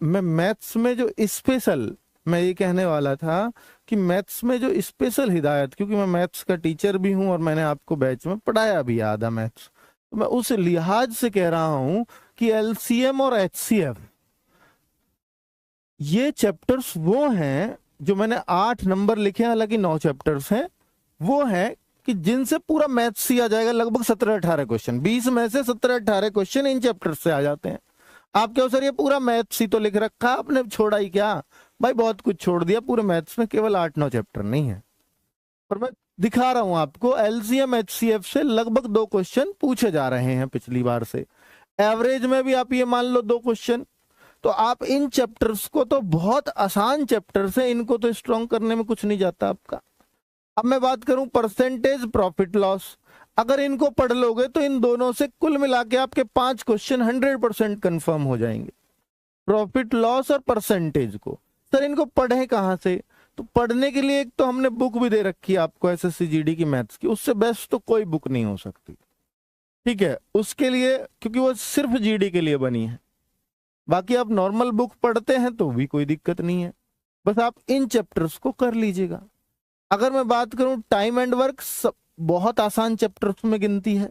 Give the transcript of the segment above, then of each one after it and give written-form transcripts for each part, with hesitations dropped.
मैं मैथ्स में जो स्पेशल, मैं ये कहने वाला था कि मैथ्स में जो स्पेशल हिदायत, क्योंकि मैं मैथ्स का टीचर भी हूं और मैंने आपको बैच में पढ़ाया भी आधा मैथ्स, तो मैं उस लिहाज से कह रहा हूं कि एलसीएम और एचसीएफ ये चैप्टर्स वो हैं जो मैंने 8 नंबर लिखे हैं, हालांकि 9 चैप्टर्स हैं, वो हैं कि जिनसे पूरा मैथ्स ही आ जाएगा। लगभग 17-18 क्वेश्चन, 20 में से 17-18 क्वेश्चन इन चैप्टर्स से आ जाते हैं। आप क्या सर ये पूरा मैथ्स ही तो लिख रखा, आपने छोड़ा ही क्या? भाई बहुत कुछ छोड़ दिया, पूरे मैथ्स में केवल 8-9 चैप्टर नहीं है। और मैं दिखा रहा हूं आपको, एलसीएम एचसीएफ से लगभग 2 क्वेश्चन पूछे जा रहे हैं पिछली बार से। एवरेज में भी आप ये मान लो 2 क्वेश्चन। तो आप इन चैप्टर्स को, तो बहुत आसान चैप्टर्स है, इनको तो स्ट्रॉन्ग करने में कुछ नहीं जाता आपका। अब मैं बात करूं परसेंटेज प्रॉफिट लॉस, अगर इनको पढ़ लोगे तो इन दोनों से कुल मिला के आपके 5 क्वेश्चन 100% कंफर्म हो जाएंगे, प्रॉफिट लॉस और परसेंटेज को। सर इनको पढ़े कहां से? तो पढ़ने के लिए एक तो हमने बुक भी दे रखी है आपको एसएससी जीडी की मैथ्स की, उससे बेस्ट तो कोई बुक नहीं हो सकती, ठीक है, उसके लिए, क्योंकि वो सिर्फ जीडी के लिए बनी है। बाकी आप नॉर्मल बुक पढ़ते हैं तो भी कोई दिक्कत नहीं है, बस आप इन चैप्टर्स को कर लीजिएगा। अगर मैं बात करूं टाइम एंड वर्क, बहुत आसान चैप्टर्स में गिनती है,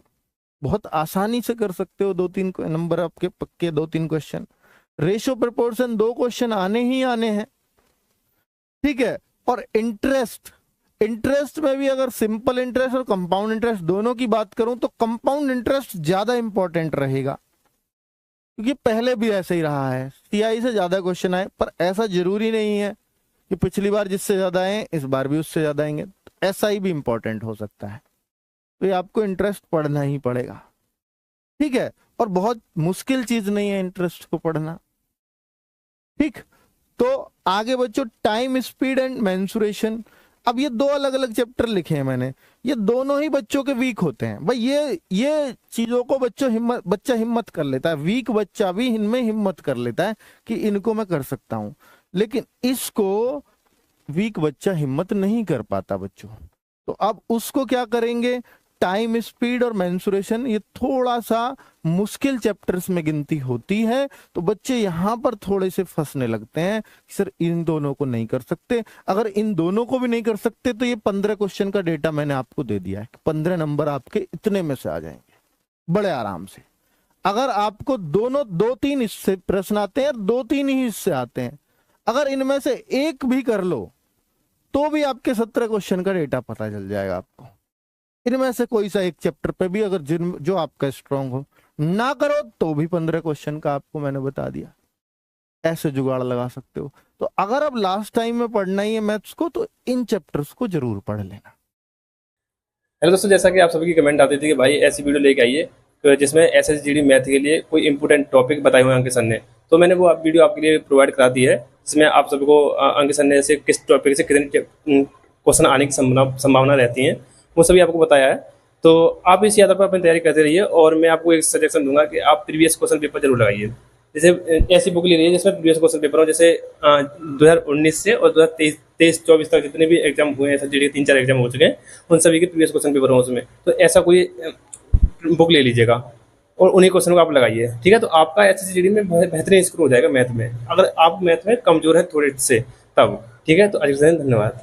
बहुत आसानी से कर सकते हो, 2-3 नंबर आपके पक्के, 2-3 क्वेश्चन। रेशो प्रपोर्शन 2 क्वेश्चन आने ही आने हैं, ठीक है। और इंटरेस्ट, इंटरेस्ट में भी अगर सिंपल इंटरेस्ट और कंपाउंड इंटरेस्ट दोनों की बात करूं तो कंपाउंड इंटरेस्ट ज्यादा इंपॉर्टेंट रहेगा, क्योंकि पहले भी ऐसे ही रहा है, सीआई से ज्यादा क्वेश्चन आए, पर ऐसा जरूरी नहीं है कि पिछली बार जिससे ज्यादा आए इस बार भी उससे ज्यादा आएंगे, तो ऐसा ही भी इंपॉर्टेंट हो सकता है। तो ये आपको इंटरेस्ट पढ़ना ही पड़ेगा, ठीक है। और बहुत मुश्किल चीज नहीं है इंटरेस्ट को पढ़ना, ठीक। तो आगे बच्चों, टाइम स्पीड एंड मेंसुरेशन। अब ये 2 अलग अलग चैप्टर लिखे हैं मैंने, ये दोनों ही बच्चों के वीक होते हैं भाई। ये चीजों को बच्चा हिम्मत कर लेता है, वीक बच्चा भी इनमें हिम्मत कर लेता है कि इनको मैं कर सकता हूं, लेकिन इसको वीक बच्चा हिम्मत नहीं कर पाता बच्चों। तो अब उसको क्या करेंगे, टाइम स्पीड और मेंसुरेशन, ये थोड़ा सा मुश्किल चैप्टर्स में गिनती होती है, तो बच्चे यहां पर थोड़े से फंसने लगते हैं कि सर इन दोनों को नहीं कर सकते। अगर इन दोनों को भी नहीं कर सकते तो ये 15 क्वेश्चन का डेटा मैंने आपको दे दिया है, 15 नंबर आपके इतने में से आ जाएंगे बड़े आराम से। अगर आपको दोनों 2-3 इससे प्रश्न आते हैं, 2-3 ही इससे आते हैं, अगर इनमें से एक भी कर लो तो भी आपके 17 क्वेश्चन का डेटा पता चल जाएगा आपको। इनमें से कोई सा एक चैप्टर पे भी अगर जो आपका स्ट्रांग हो, ना करो तो भी 15 क्वेश्चन का आपको मैंने बता दिया, ऐसे जुगाड़ लगा सकते हो। तो अगर अब लास्ट टाइम में पढ़ना ही है मैथ्स को तो इन चैप्टर्स को जरूर पढ़ लेना। हेलो दोस्तों, जैसा कि आप सभी की कमेंट आती थी कि भाई ऐसी वीडियो लेके आइए तो जिसमें एसएसजीडी मैथ के लिए कोई इंपोर्टेंट टॉपिक बताए हुए हैं अंकित सर ने, तो मैंने वो वीडियो आपके लिए प्रोवाइड करा दी है, जिसमें आप सभी को अंकित सर ने से किस टॉपिक से कितने क्वेश्चन आने की संभावना रहती है वो सभी आपको बताया है। तो आप इसी आधार पर अपनी तैयारी करते रहिए, और मैं आपको एक सजेशन दूंगा कि आप प्रीवियस क्वेश्चन पेपर जरूर लगाइए। जैसे ऐसी बुक ले लीजिए जिसमें प्रीवियस क्वेश्चन पेपर हो, जैसे 2019 से और 2023-24 तक जितने भी एग्जाम हुए हैं, एसएसजीडी के 3-4 एग्जाम हो चुके हैं, उन सभी के प्रीवियस क्वेश्चन पेपर हो उसमें, तो ऐसा कोई बुक ले लीजिएगा और उन्हीं क्वेश्चन को आप लगाइए, ठीक है। तो आपका एसएसजीडी में बेहतरीन स्कोर हो जाएगा मैथ में, अगर आप मैथ में कमजोर है थोड़े से तब, ठीक है। तो आज के दिन धन्यवाद।